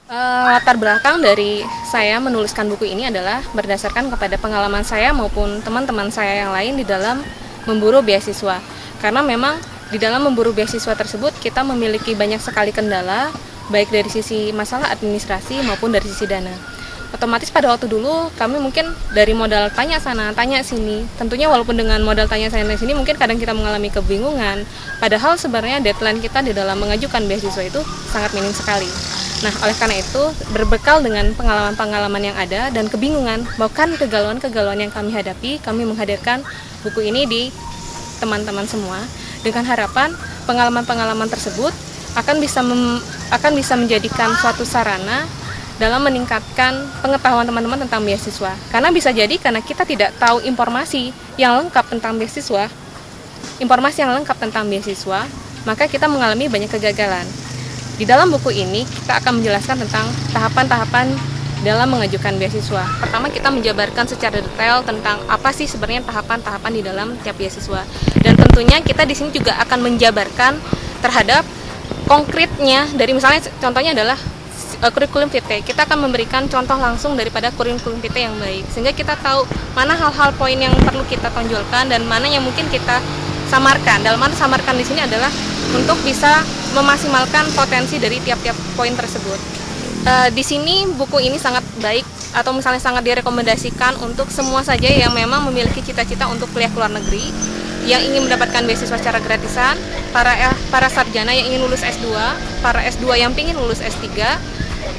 Latar belakang dari saya menuliskan buku ini adalah berdasarkan kepada pengalaman saya maupun teman-teman saya yang lain di dalam memburu beasiswa. Karena memang di dalam memburu beasiswa tersebut kita memiliki banyak sekali kendala, baik dari sisi masalah administrasi maupun dari sisi dana. Otomatis pada waktu dulu kami mungkin dari modal tanya sana, tanya sini. Tentunya walaupun dengan modal tanya sana sini mungkin kadang kita mengalami kebingungan. Padahal sebenarnya deadline kita di dalam mengajukan beasiswa itu sangat minim sekali. Nah, oleh karena itu berbekal dengan pengalaman-pengalaman yang ada dan kebingungan, bahkan kegalauan-kegalauan yang kami hadapi, kami menghadirkan buku ini di teman-teman semua dengan harapan pengalaman-pengalaman tersebut akan bisa menjadikan suatu sarana dalam meningkatkan pengetahuan teman-teman tentang beasiswa. Karena bisa jadi karena kita tidak tahu informasi yang lengkap tentang beasiswa, maka kita mengalami banyak kegagalan. Di dalam buku ini kita akan menjelaskan tentang tahapan-tahapan dalam mengajukan beasiswa. Pertama, kita menjabarkan secara detail tentang apa sih sebenarnya tahapan-tahapan di dalam tiap beasiswa. Dan tentunya kita di sini juga akan menjabarkan terhadap konkretnya dari misalnya contohnya adalah kurikulum vitae. Kita akan memberikan contoh langsung daripada kurikulum vitae yang baik, sehingga kita tahu mana hal-hal poin yang perlu kita tonjolkan dan mana yang mungkin kita samarkan. Dalam arti samarkan di sini adalah untuk bisa memaksimalkan potensi dari tiap-tiap poin tersebut. Di sini buku ini sangat baik atau misalnya sangat direkomendasikan untuk semua saja yang memang memiliki cita-cita untuk kuliah ke luar negeri, yang ingin mendapatkan beasiswa secara gratisan, para sarjana yang ingin lulus S2, para S2 yang ingin lulus S3,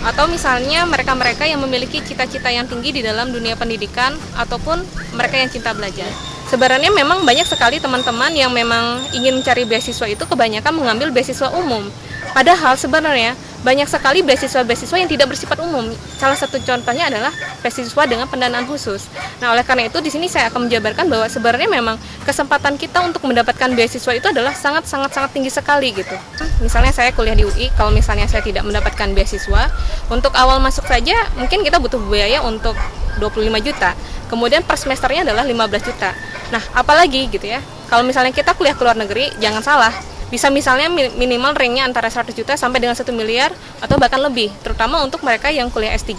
atau misalnya mereka-mereka yang memiliki cita-cita yang tinggi di dalam dunia pendidikan ataupun mereka yang cinta belajar. Sebenarnya memang banyak sekali teman-teman yang memang ingin mencari beasiswa itu kebanyakan mengambil beasiswa umum. Padahal sebenarnya banyak sekali beasiswa-beasiswa yang tidak bersifat umum. Salah satu contohnya adalah beasiswa dengan pendanaan khusus. Nah, oleh karena itu di sini saya akan menjabarkan bahwa sebenarnya memang kesempatan kita untuk mendapatkan beasiswa itu adalah sangat tinggi sekali gitu. Misalnya saya kuliah di UI, kalau misalnya saya tidak mendapatkan beasiswa, untuk awal masuk saja mungkin kita butuh biaya untuk 25 juta. Kemudian per semesternya adalah 15 juta. Nah, apalagi gitu ya. Kalau misalnya kita kuliah ke luar negeri, jangan salah, bisa misalnya minimal ranknya antara 100 juta sampai dengan 1 miliar atau bahkan lebih, terutama untuk mereka yang kuliah S3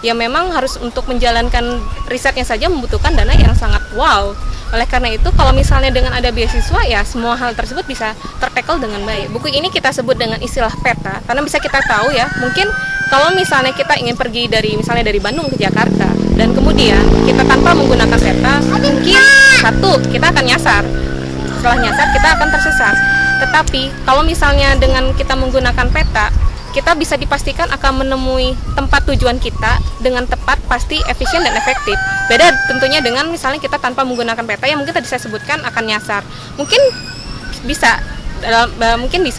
yang memang harus untuk menjalankan risetnya saja membutuhkan dana yang sangat wow. Oleh karena itu kalau misalnya dengan ada beasiswa ya semua hal tersebut bisa tertackle dengan baik. Buku ini kita sebut dengan istilah peta karena bisa kita tahu ya, mungkin kalau misalnya kita ingin pergi dari misalnya dari Bandung ke Jakarta dan kemudian kita tanpa menggunakan peta, mungkin satu kita akan nyasar. Setelah nyasar kita akan tersesat. Tetapi kalau misalnya dengan kita menggunakan peta, kita bisa dipastikan akan menemui tempat tujuan kita dengan tepat, pasti, efisien, dan efektif. Beda tentunya dengan misalnya kita tanpa menggunakan peta yang mungkin tadi saya sebutkan akan nyasar. Mungkin bisa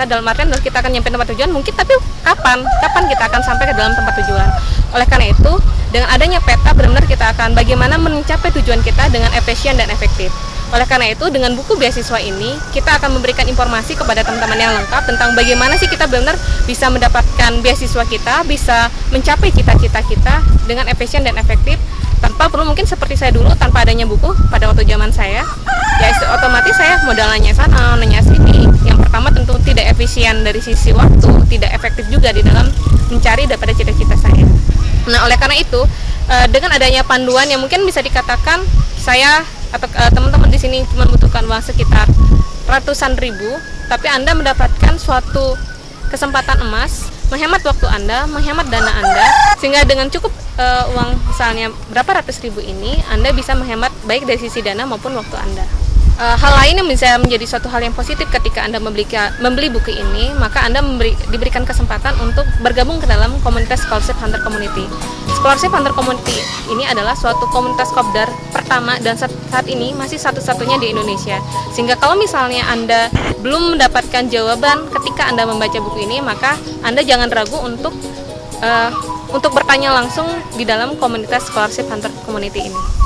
dalam artian kita akan nyampe tempat tujuan mungkin, tapi kapan kita akan sampai ke dalam tempat tujuan. Oleh karena itu dengan adanya peta benar-benar kita akan bagaimana mencapai tujuan kita dengan efisien dan efektif. Oleh karena itu dengan buku beasiswa ini kita akan memberikan informasi kepada teman-teman yang lengkap tentang bagaimana sih kita benar-benar bisa mendapatkan beasiswa kita, bisa mencapai cita-cita kita dengan efisien dan efektif tanpa perlu mungkin seperti saya dulu tanpa adanya buku pada waktu zaman saya. Ya otomatis saya modal nanya sana, nanya sini. Yang pertama tentu tidak efisien dari sisi waktu, tidak efektif juga di dalam mencari daripada cita-cita saya. Nah, oleh karena itu dengan adanya panduan yang mungkin bisa dikatakan saya atau teman-teman di sini cuma membutuhkan uang sekitar ratusan ribu, tapi Anda mendapatkan suatu kesempatan emas, menghemat waktu Anda, menghemat dana Anda, sehingga dengan cukup uang misalnya berapa ratus ribu ini, Anda bisa menghemat baik dari sisi dana maupun waktu Anda. Hal lain yang bisa menjadi suatu hal yang positif ketika Anda membeli buku ini, maka Anda diberikan kesempatan untuk bergabung ke dalam komunitas Scholarship Hunter Community. Scholarship Hunter Community ini adalah suatu komunitas kopdar pertama dan saat ini masih satu-satunya di Indonesia. Sehingga kalau misalnya Anda belum mendapatkan jawaban ketika Anda membaca buku ini, maka Anda jangan ragu untuk bertanya langsung di dalam komunitas Scholarship Hunter Community ini.